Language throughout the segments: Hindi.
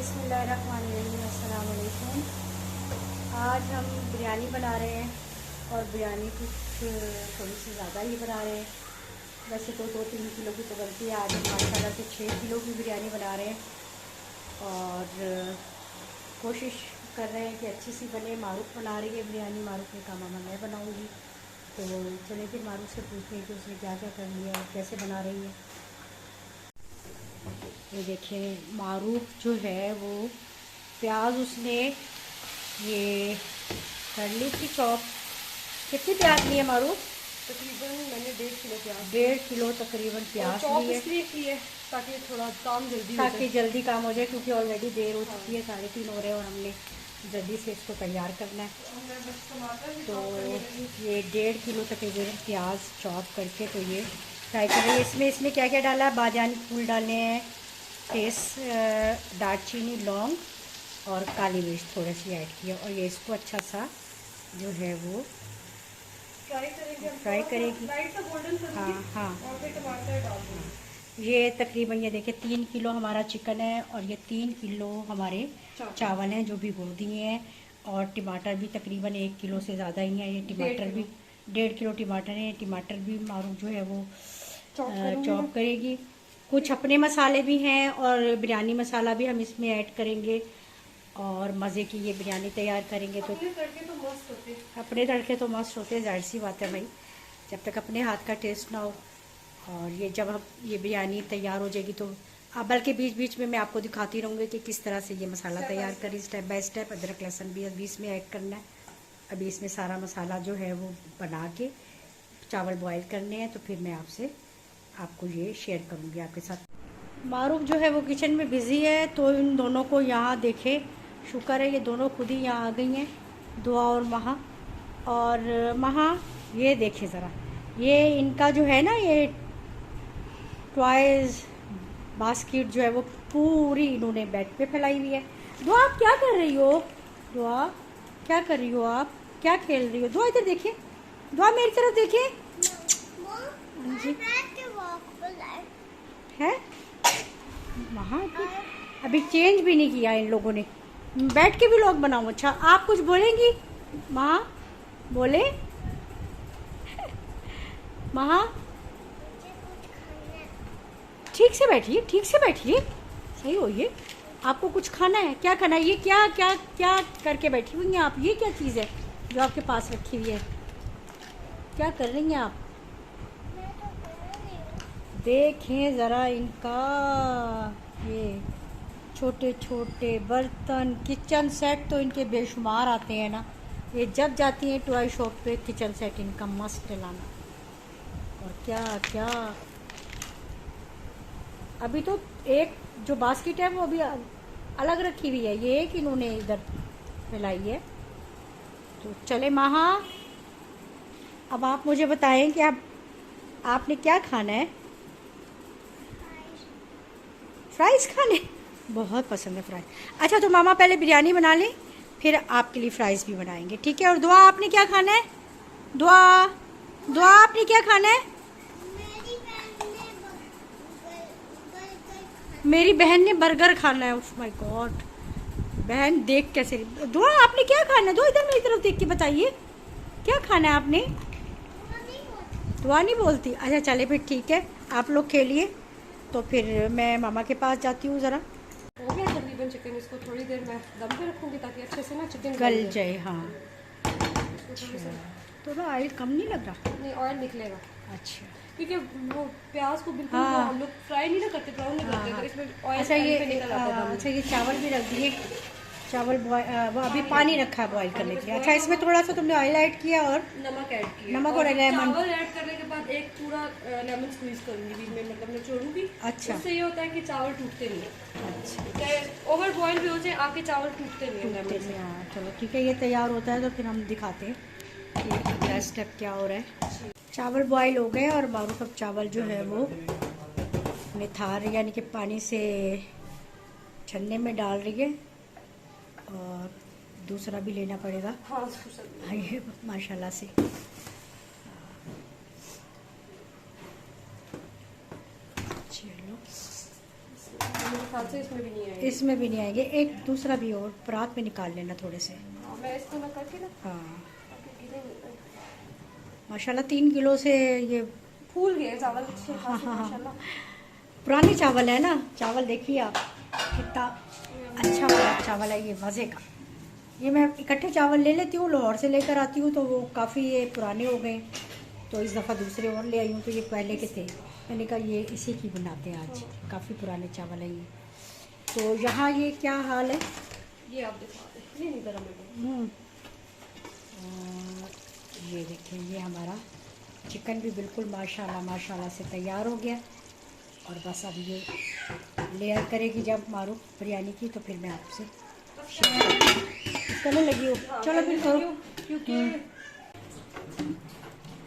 बिस्मिल्लाहिर्रहमानिर्रहीम, अस्सलाम वालेकुम। आज हम बिरयानी बना रहे हैं और बिरयानी कुछ थोड़ी सी ज़्यादा ही बना रहे हैं। वैसे तो 2-3 किलो की तो बनती है, आज हम माशाल्लाह से 6 किलो की बिरयानी बना रहे हैं और कोशिश कर रहे हैं कि अच्छी सी बने। मारूफ बना रही है बिरयानी, मारूफ ने कहा मामा मैं बनाऊँगी, तो चले फिर मारूफ से पूछते हैं कि उसने क्या क्या कर लिया और कैसे बना रही है। ये देखें, मारूफ जो है वो प्याज उसने ये कर ली थी चॉप। कितनी प्याज ली है मारूफ? तकरीबन मैंने 1.5 किलो प्याज, 1.5 किलो तकरीबन प्याज ली है, इसलिए की है ताकि थोड़ा काम जल्दी काम हो जाए, क्योंकि ऑलरेडी देर हो चुकी है, 3:30 हो रहे हैं और हमने जल्दी से इसको तैयार करना है। तो ये 1.5 किलो तकरीबन प्याज चॉप करके तो ये फ्राई कर रही है। इसमें क्या क्या डाला है? बाजानी फूल डाले हैं, दालचीनी, लौंग और काली मिर्च थोड़ी सी ऐड किया और ये इसको अच्छा सा जो है वो फ्राई करेगी। हाँ हाँ, और फिर टमाटर डाल देंगे। ये तकरीबन ये देखिए 3 किलो हमारा चिकन है और ये 3 किलो हमारे चावल हैं जो भिगो दिए हैं, और टमाटर भी तकरीबन 1 किलो से ज़्यादा ही है। ये टमाटर भी 1.5 किलो टमाटर है। टमाटर भी मारूफ जो है वो चॉप करेगी। कुछ अपने मसाले भी हैं और बिरयानी मसाला भी हम इसमें ऐड करेंगे और मज़े की ये बिरयानी तैयार करेंगे। तो अपने तड़के तो मस्त होते हैं, अपने तड़के तो मस्त होते हैं, जाहिर सी बात है भाई, जब तक अपने हाथ का टेस्ट ना हो। और ये जब हम ये बिरयानी तैयार हो जाएगी तो बल्कि बीच बीच में मैं आपको दिखाती रहूँगी कि किस तरह से ये मसाला तैयार करें, स्टेप बाय स्टेप। अदरक लहसुन भी अभी इसमें ऐड करना है। अभी इसमें सारा मसाला जो है वो बना के चावल बॉयल करने हैं, तो फिर मैं आपको ये शेयर करूँगी आपके साथ। मारूफ जो है वो किचन में बिज़ी है, तो इन दोनों को यहाँ देखे, शुक्र है ये दोनों खुद ही यहाँ आ गई हैं, दुआ और महा। और महा ये देखे ज़रा, ये इनका जो है ना ये टॉयज़ बास्केट जो है वो पूरी इन्होंने बेड पे फैलाई हुई है। दुआ आप क्या कर रही हो? दुआ क्या कर रही हो? आप क्या खेल रही हो? दुआ इधर देखिए, दुआ मेरी तरफ देखिए। जी है वहाँ अभी चेंज भी नहीं किया इन लोगों ने, बैठ के भी लोग बनाओ। अच्छा आप कुछ बोलेंगी? माँ बोले, माँ ठीक से बैठिए, ठीक से बैठिए, सही होइए। आपको कुछ खाना है? क्या खाना है? ये क्या क्या क्या करके बैठी हुई हैं आप? ये क्या चीज़ है जो आपके पास रखी हुई है? क्या कर रही हैं आप? देखें ज़रा इनका ये छोटे छोटे बर्तन, किचन सेट तो इनके बेशुमार आते हैं ना। ये जब जाती हैं टॉय शॉप पे, किचन सेट इनका मस्त लाना। और क्या क्या, अभी तो एक जो बास्केट है वो अभी अलग रखी हुई है, ये एक इन्होंने इधर फैलाई है। तो चले महा, अब आप मुझे बताएं कि आपने क्या खाना है? फ्राइज़ खाने बहुत पसंद है फ्राइज़। अच्छा तो मामा पहले बिरयानी बना लें, फिर आपके लिए फ्राइज़ भी बनाएंगे, ठीक है? और दुआ आपने क्या खाना है? दुआ दुआ आपने क्या खाना है? मेरी बहन ने बर्गर खाना है। ओह माय गॉड, बहन देख कैसे। दुआ आपने क्या खाना है? दुआ इधर मेरी तरफ देख के बताइए, क्या खाना है आपने? दुआ नहीं बोलती। अच्छा चले फिर ठीक है, आप लोग खेलिए, तो फिर मैं मामा के पास जाती हूँ। ज़रा हो गया तकरीबन चिकन, इसको थोड़ी देर मैं दम पे रखूंगी ताकि अच्छे से ना चिकन गल जाए। हाँ तो ना ऑयल कम नहीं लग रहा? नहीं, ऑयल निकलेगा। अच्छा, क्योंकि वो प्याज को बिल्कुल हम लोग फ्राई नहीं ना करते, ब्राउन नहीं करते, तो इसमें ऑयल अच्छा ये निकल आता है। अच्छा ये चावल भी रख दिए, चावल वो अभी पानी रखा है बॉईल करने के लिए। अच्छा इसमें थोड़ा सा तुमने ऑयल ऐड किया और नमक ऐड किया, नमक और लेमन। चावल ऐड करने के बाद एक पूरा लेमन स्क्वीज करूंगी बीच में, मतलब निचोड़ूंगी। अच्छा, उससे ये होता है कि चावल टूटते नहीं है। अच्छा, चाहे ओवर बॉयल भी हो जाए, आपके चावल टूटते नहीं है। हाँ चलो ठीक है, ये तैयार होता है तो फिर हम दिखाते हैं कि अगला स्टेप क्या हो रहा है। चावल बॉयल हो गए और मारूफ अब चावल जो है वो निथार यानी कि पानी से छन्ने में डाल रही है, और दूसरा भी लेना पड़ेगा। हाँ ये माशाल्लाह से चलो ख्याल से इसमें भी नहीं आएगी। इसमें भी नहीं आएंगे। एक दूसरा भी और परात में निकाल लेना थोड़े से। हाँ, मैं इसको ना करके ना हाँ ताकि गिरे नहीं। माशाल्लाह 3 किलो से ये फूल गए चावल अच्छे हाँ खासे हाँ हाँ माशाल्लाह। पुराने चावल है ना। चावल देखिए आप कितना अच्छा वाला चावल है ये, मज़े का। ये मैं इकट्ठे चावल ले लेती हूँ, लाहौर से लेकर आती हूँ तो वो काफ़ी ये पुराने हो गए, तो इस दफ़ा दूसरे और ले आई हूँ तो ये पहले के थे। मैंने कहा ये इसी की बनाते हैं आज, काफ़ी पुराने चावल है ये। तो यहाँ ये क्या हाल है? ये आप दिखा दें, ये नहीं गरम है। और ये देखिए ये हमारा चिकन भी बिल्कुल माशाल्लाह माशाल्लाह से तैयार हो गया। और बस अब ये लेयर करेगी जब मारूफ बिरयानी की, तो फिर मैं आपसे चलो लगी हो। चलो फिर करो। क्योंकि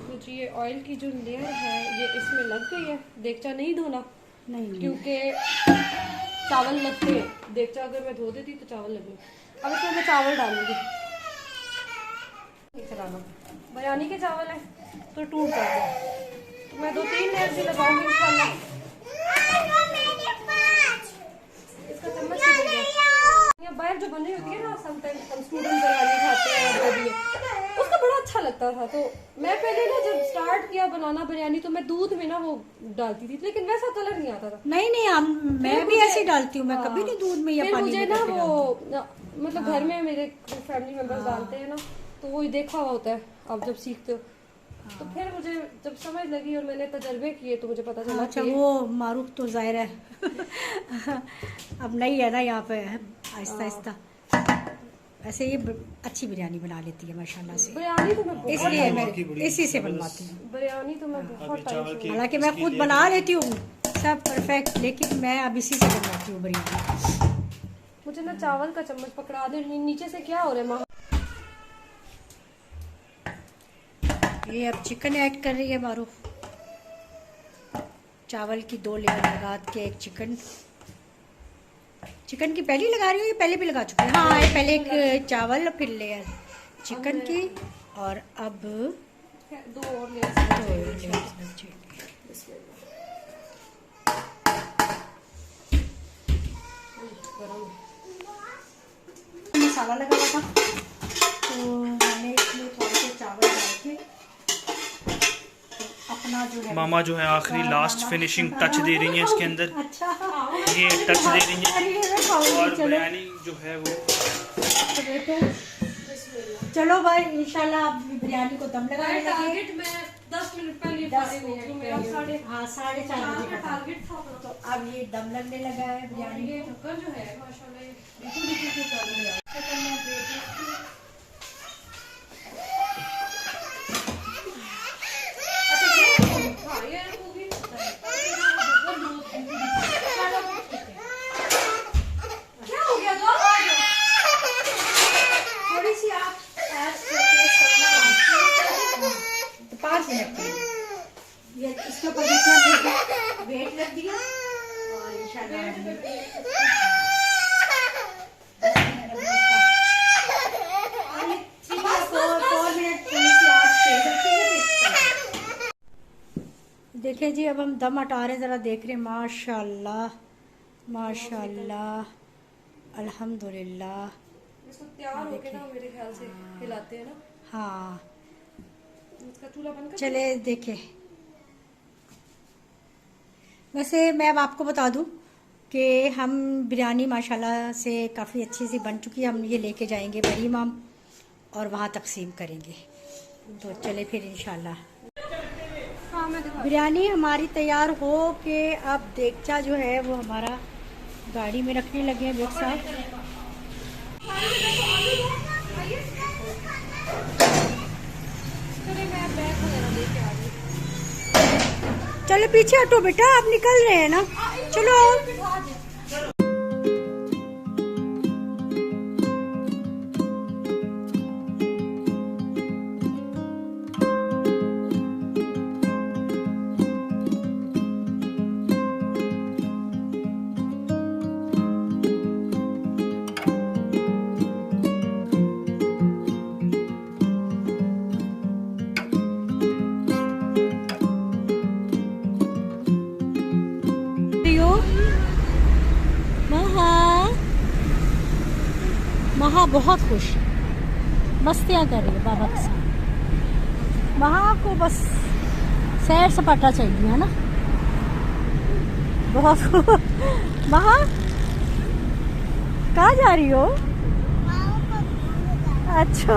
मुझे ये ऑयल की जो लेयर है ये इसमें लग गई है। देगचा नहीं धोना नहीं क्योंकि चावल लगते हैं। देगचा अगर मैं धो देती तो चावल लगे। अब इसमें मैं चावल डालूंगी। चलाना बिरयानी के चावल है तो टूट जाते हैं, तो मैं 2-3 लेयर भी लगाऊंगी इंशाल्लाह। इसका चम्मच या बाहर जो बनी होती है ना, समटाइम्स हम स्टूडेंट बिरयानी खाते हैं और कभी उसका बड़ा अच्छा लगता था। तो मैं पहले ना जब स्टार्ट किया बनाना बिरयानी तो मैं दूध में ना वो डालती थी, लेकिन वैसा कलर नहीं आता था। नहीं मैं भी ऐसे ही डालती हूँ। मैं कभी नहीं दूध में या फिर पानी मुझे में ना करके वो मतलब घर में मेरे फैमिली मेंबर्स डालते हैं ना, तो वो ही देखा हुआ होता है आप जब सीखते हो। तो फिर मुझे जब समझ लगी और मैंने तजर्बे किए तो मुझे पता चला। अच्छा वो मारूफ तो जाहिर है अब नहीं है ना यहाँ पे, आहिस्ता आहिस्ता। ऐसे ये अच्छी बिरयानी बना लेती है माशाल्लाह से, बिरयानी तो मैं इसलिए मैं इसी से बनवाती हूँ। बिरयानी तो मैं बहुत टाइम से, हालांकि मैं खुद बना लेती हूँ सब परफेक्ट, लेकिन मैं अब इसी से बनवाती हूँ बिरयानी। मुझे ना चावल का चम्मच पकड़ा दे। नीचे से क्या हो रहा है माँ? ये अब चिकन ऐड कर रही है मारूफ। चावल की 2 लेयर लगा के एक चिकन की पहले लगा रही हूँ, ये पहले भी लगा चुके हैं। हाँ ये पहले एक चावल फिर लेयर चिकन की, और अब 2 और लेयर। मसाला लगा हुआ था तो मैंने इसमें थोड़े से चावल डाल के अपना जो है मामा जो है आखिरी लास्ट फिनिशिंग टच दे रही हैं इसके अंदर। अच्छा ये टच दे रही हैं और बिरयानी जो है वो चलो भाई इंशाल्लाह आप बिरयानी को दम लगाने लगे। टारगेट मैं 10 मिनट पहले 10 मिनट मिनट मेरा 4:30 हाँ 4:30 बजे का टारगेट था। तो अब ये दम लगने लगा है बिरयानी। ये ढक्कन जो है माशाल्लाह ये बिल्कुल कर रही है। हाँ ये होगी। क्या हो गया तो? थोड़ी सी आप टेस्ट करना तो 5 मिनट के लिए। ये इसके ऊपर जितना वेट रख दिया और इंशाल्लाह देखिए जी अब हम दम हटा रहे हैं, ज़रा देख रहे हैं। माशाल्लाह माशाल्लाह अल्हम्दुलिल्लाह। इसको तैयार होके ना मेरे ख्याल से हिलाते हैं ना। हाँ इसका चूल्हा बंद कर। चले देखे। वैसे मैं अब आपको बता दूं कि हम बिरयानी माशाल्लाह से काफ़ी अच्छी सी बन चुकी है। हम ये लेके जाएंगे बड़ी इमाम और वहाँ तकसीम करेंगे। तो चले फिर इंशाल्लाह। हाँ मैं दिखा। बिरयानी हमारी तैयार हो के अब देगचा जो है वो हमारा गाड़ी में रखने लगे हैं एक साथ। चलो पीछे हटो बेटा, आप निकल रहे हैं ना। चलो वहाँ बहुत खुश, मस्तियाँ कर रही है बाबा के साथ। वहाँ को बस सैर सपाटा चाहिए, है ना। बहुत वहाँ कहाँ जा रही हो? अच्छा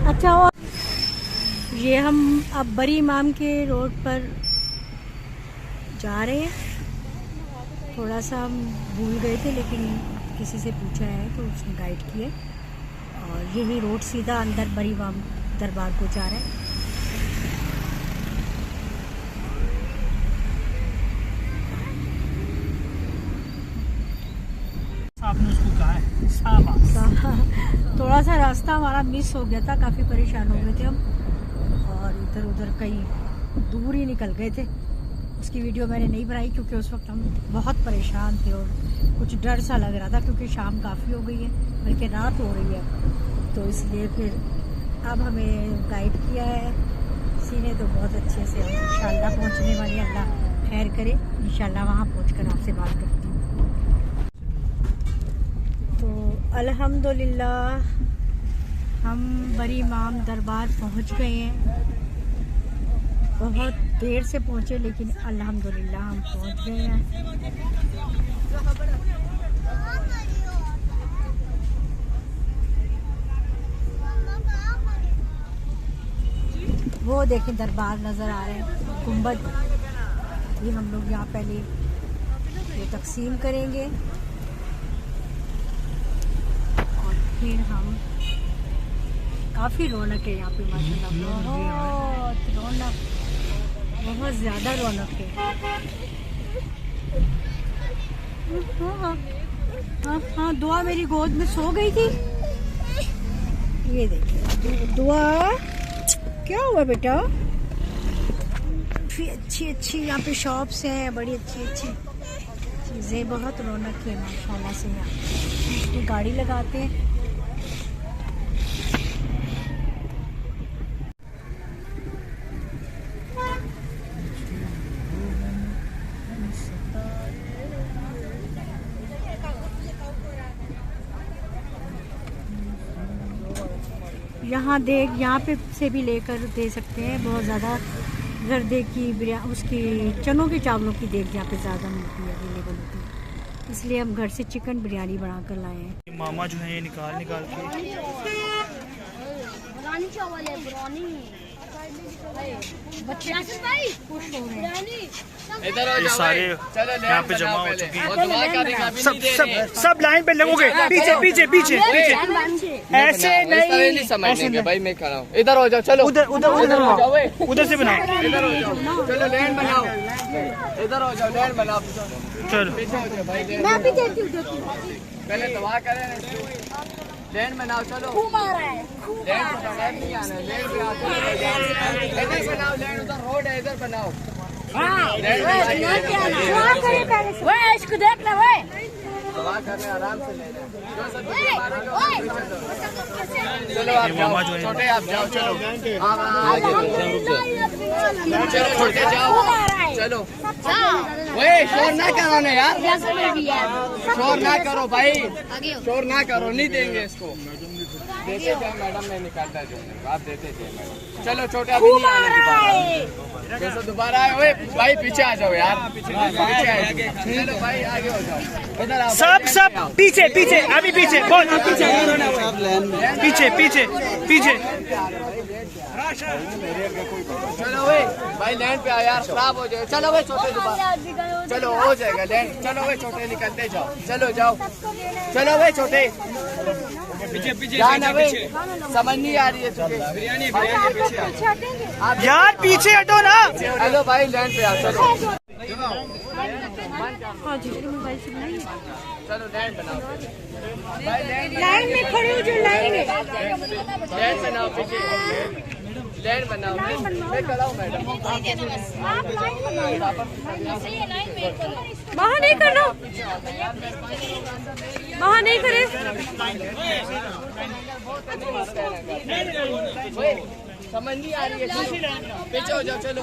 अच्छा। और ये हम अब बरी इमाम के रोड पर जा रहे हैं। थोड़ा सा हम भूल गए थे, लेकिन किसी से पूछा है तो उसने गाइड किया, और यही रोड सीधा अंदर बरी इमाम दरबार को जा रहा है। आपने उसको कहा है शाबाश। थोड़ा सा रास्ता हमारा मिस हो गया था, काफ़ी परेशान हो गए थे हम, और इधर उधर कहीं दूर ही निकल गए थे। उसकी वीडियो मैंने नहीं बनाई क्योंकि उस वक्त हम बहुत परेशान थे और कुछ डर सा लग रहा था, क्योंकि शाम काफ़ी हो गई है, बल्कि रात हो रही है। तो इसलिए फिर अब हमें गाइड किया है किसी ने, तो बहुत अच्छे से हम इंशाल्लाह पहुँचने वाले, अल्लाह खैर करे। इंशाल्लाह वहाँ पहुँचकर आपसे बात करती हूँ। तो अल्हम्दुलिल्लाह हम बरी इमाम दरबार पहुँच गए हैं। बहुत देर से पहुँचे, लेकिन अल्हम्दुलिल्लाह हम पहुँच गए हैं। वो देखें दरबार नज़र आ रहे हैं, गुंबद। ये हम लोग यहाँ पहले ये तकसीम करेंगे और फिर हम, काफ़ी रौनक है यहाँ पे माशाल्लाह, बहुत रौनक, बहुत ज़्यादा रौनक है। हाँ, दुआ मेरी गोद में सो गई थी। ये देखिए दुआ, क्या हुआ बेटा? अच्छी अच्छी यहाँ पे शॉप्स हैं, बड़ी अच्छी अच्छी चीज़ें, बहुत रौनक है माशाल्लाह से। यहाँ गाड़ी लगाते हैं। यहाँ पे से भी लेकर दे सकते हैं। बहुत ज़्यादा जर्दे की उसकी चनों के चावलों की देख यहाँ पे ज़्यादा मिलती है, अवेलेबल होती है, इसलिए हम घर से चिकन बिरयानी बना कर लाए हैं। मामा जो है ये निकाल के ये सारे यहाँ पे जमा हो चुके हैं। सब लाइन पे लगोगे, पीछे पीछे पीछे पीछे, ऐसे नहीं समझेंगे भाई। मैं खड़ा हूँ, इधर हो जाओ। चलो उधर उधर उधर उधर से बनाओ, इधर हो जाओ। चलो लैंड बनाओ, इधर हो जाओ, लैंड बनाओ। चलो पीछे हो जाओ भाई, पहले दवा करें, लैंड बनाओ। चलो लैंड नहीं आना, लैंड इधर बनाओ, लैंड उधर रोड है, इधर बनाओ। इसको देख ले भाई, दवा करने आराम से ले चलो आप जाओ, छोटे आप जाओ। चलो चलो छोटे जाओ, चलो। ओए शोर ना करो ना यार, शोर ना करो भाई, शोर ना करो, नहीं देंगे इसको। देते थे मैडम, मैं निकालता थे, आप देते थे मैडम। चलो छोटे अभी नहीं आने की बात, जैसे दोबारा आए। ओए भाई पीछे आ जाओ यार, पीछे चलो भाई, आगे हो जाओ। इधर आओ, सब पीछे पीछे, अभी पीछे बहुत पीछे पीछे पीछे पीछे। चलो भाई, भाई लैंड पे आ यार, खराब हो जाए। चलो भाई छोटे दोबारा, चलो हो जाएगा लैंड। चलो भाई छोटे निकलते जाओ, चलो जाओ। चलो भाई छोटे पीछे पीछे जाना भाई, समझ नहीं आ रही है तुझे यार, पीछे हटो ना। हेलो भाई लैंड पे आओ, चलो चलो लैंड बनाओ। लाइन में खड़े हो जो लाइन है, लैंड बनाओ, पीछे लैंड बनाओ। मैं खड़ा हूँ मैडम, वहाँ नहीं करना, वहाँ नहीं करे। समझ नहीं आ रही है। पीछे हो जाओ, चलो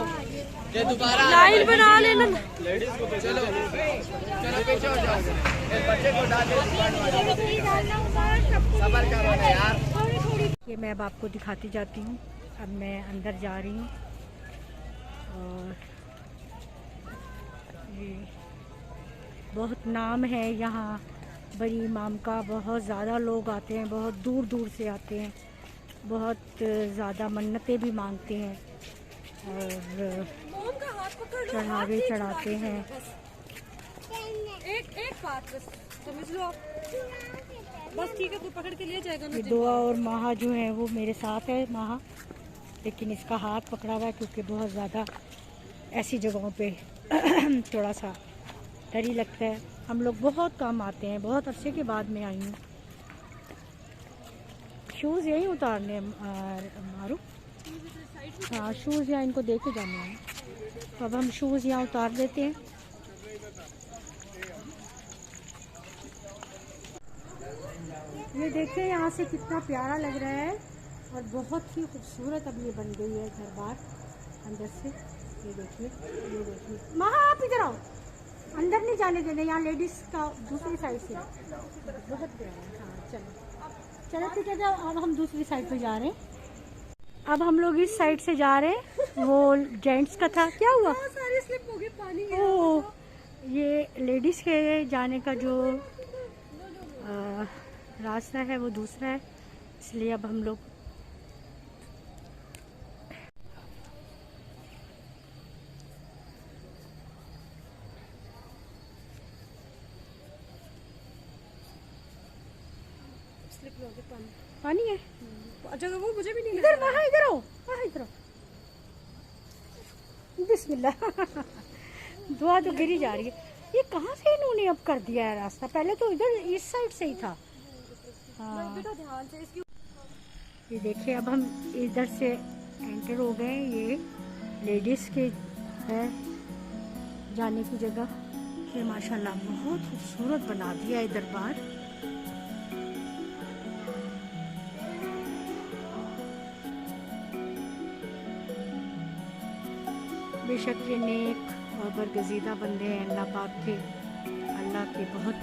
ये दोबारा लाइन बना लेना। चलो चलो पीछे हो जाओ। इस बच्चे को डाल दो, सबर करो ना यार। ये मैं अब आपको दिखाती जाती हूँ। अब मैं अंदर जा रही हूँ और ये बहुत नाम है यहाँ बड़ी इमाम का। बहुत ज़्यादा लोग आते हैं, बहुत दूर दूर से आते हैं, बहुत ज़्यादा मन्नतें भी मांगते हैं और चढ़ावे चढ़ाते हैं। एक बात बस समझ लो आप, बस ठीक है, तू पकड़ के ले जाएगा ना। ये दुआ और माहा जो है वो मेरे साथ है। माहा लेकिन इसका हाथ पकड़ा हुआ है क्योंकि बहुत ज़्यादा ऐसी जगहों पे थोड़ा सा डर ही लगता है। हम लोग बहुत कम आते हैं, बहुत अरसे के बाद में आई हूँ। शूज़ यहीं उतारने हैं मारू। हाँ शूज़ यहाँ इनको दे के जाने हैं। तो अब हम शूज़ यहाँ उतार देते हैं। ये देखिए यहाँ से कितना प्यारा लग रहा है और बहुत ही खूबसूरत अब ये बन गई है घर बार अंदर से। ये देखिए, ये देखिए। महा आप इधर आओ, अंदर नहीं जाने देने, यहाँ लेडीज़ का दूसरी साइड से बहुत प्यारा है। हाँ चलो चलो ठीक है, अब हम दूसरी साइड पे जा रहे हैं। अब हम लोग इस साइड से जा रहे हैं। वो जेंट्स का था, क्या हुआ? सारी स्लिप हो गई, पानी ओ ये लेडीज़ के जाने का जो रास्ता है वो दूसरा है, इसलिए अब हम लोग स्लिप हो गई, पानी है। अच्छा वो मुझे भी नहीं इधर वहाँ इधर आओ, वहाँ इधर आओ। बिस्मिल्लाह। दुआ तो गिरी जा रही है। ये कहाँ से इन्होंने अब कर दिया है रास्ता? पहले तो इधर इस साइड से ही था। हाँ बेटा ध्यान से इसकी। ये देखिए अब हम इधर से एंटर हो गए। ये लेडीज़ के है जाने की जगह। ये माशाल्लाह बहुत खूबसूरत बना दिया है दरबार। बेशक ये नेक और बरगजीदा बंदे हैं अल्लाह पाक के। अल्लाह के बहुत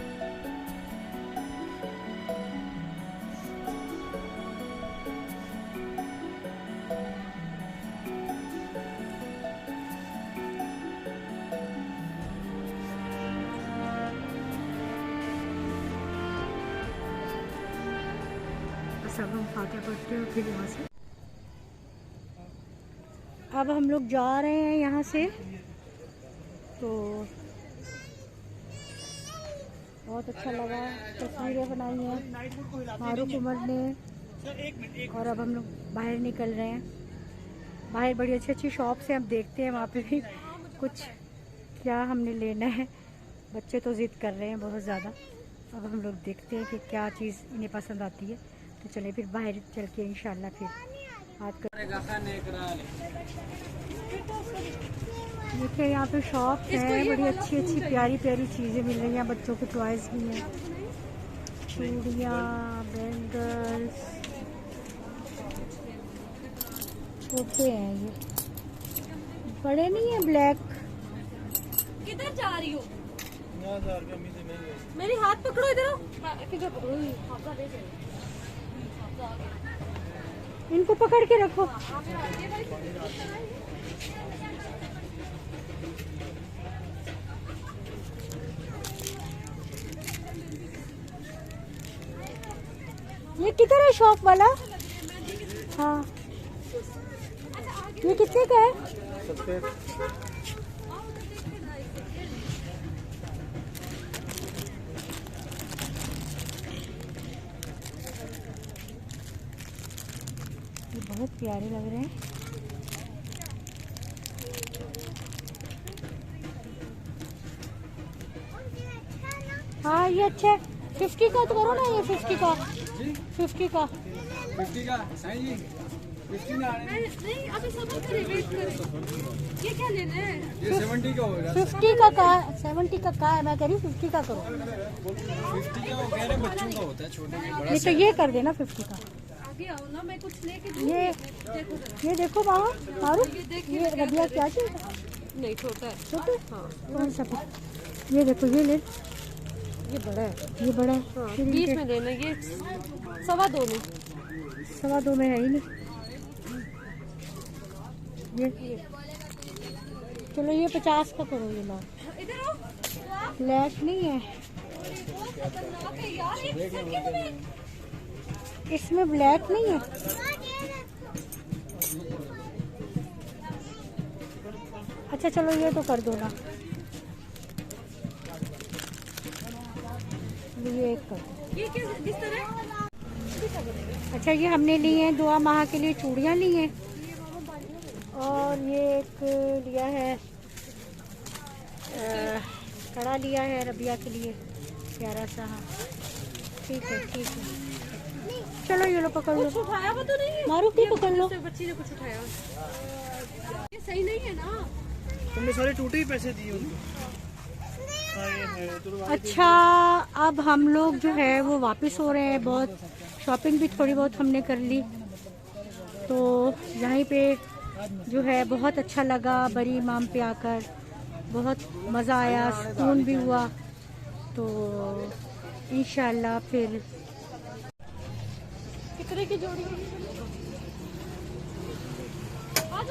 सब हम फातिहा पढ़ते हैं फिर यहाँ से। अब हम लोग जा रहे हैं यहाँ से। तो बहुत अच्छा लगा, तस्वीरें बनाई हैं फारूक उमर ने। और अब हम लोग बाहर निकल रहे हैं। बाहर बड़ी अच्छी अच्छी शॉप्स हैं, अब देखते हैं वहाँ पे भी कुछ क्या हमने लेना है। बच्चे तो ज़िद कर रहे हैं बहुत ज़्यादा। अब हम लोग देखते हैं कि क्या चीज़ इन्हें पसंद आती है। तो चले फिर बाहर चल के इंशाल्लाह फिर बात कर। देखिए यहाँ पे शॉप है, बड़ी अच्छी अच्छी प्यारी प्यारी चीज़ें मिल रही हैं। बच्चों के टॉयज़ भी हैं, चूड़ियाँ, बैंगल्स, छोटे हैं ये, बड़े नहीं है। ब्लैक। किधर जा रही हो? मेरी हाथ पकड़ो, इधर आओ। किधर पकड़ो? इनको पकड़ के रखो। ये किधर है शॉप वाला? हाँ ये कितने का है? ये बहुत प्यारे लग रहे हैं। हाँ ये अच्छा है। 50 का तो करो ना, ये 50 का। 50 का 50 का साईं जी 50 ना नहीं, अभी सब वेट करें। ये क्या लेना है? ये 70 का होगा। 50 का 70 का है। मैं कह रही हूँ 50 का करो। 50 का वो कह रहे बच्चों का होता है, छोटे के बड़ा। ये तो ये कर देना 50 का। आगे आओ ना, मैं कुछ लेके ये देखो जरा। ये देखो मामा मारू, देखिए, ये रबिया क्या चीज नहीं छोटा है। छोटे हाँ कौन सा? ये देखो ये ले, ये बड़ा है। ये बड़ा है। हाँ फिर 20 इनके में लेना, ये 2.25 में। 2.25 में है ही नहीं ये। चलो ये 50 का करो, ये लो। इधर आओ। ब्लैक नहीं है बहुत खतरनाक है यार, एक सेकंड में। इसमें, ब्लैक नहीं है। अच्छा चलो ये तो कर दो ना, ये एक कर दो। ये किस तरह? अच्छा ये हमने ली है दुआ माह के लिए चूड़ियाँ ली हैं, और ये एक लिया है कड़ा लिया है रबिया के लिए प्यारा सा। हाँ ठीक है ठीक है, चलो ये लो पकड़ लो। कुछ उठाया वो तो नहीं है? मारू की पकड़ लो। बच्ची ने कुछ उठाया। ये सही नहीं है ना। तुमने सारे टूटे ही पैसे दिए उनको। अच्छा अब हम लोग जो है वो वापस हो रहे हैं, बहुत शॉपिंग भी थोड़ी बहुत हमने कर ली, तो यहीं पे जो है बहुत अच्छा लगा बरी इमाम पे आकर, बहुत मज़ा आया, सुकून भी हुआ। तो इंशाल्लाह फिर कितने की जोड़ी होगी?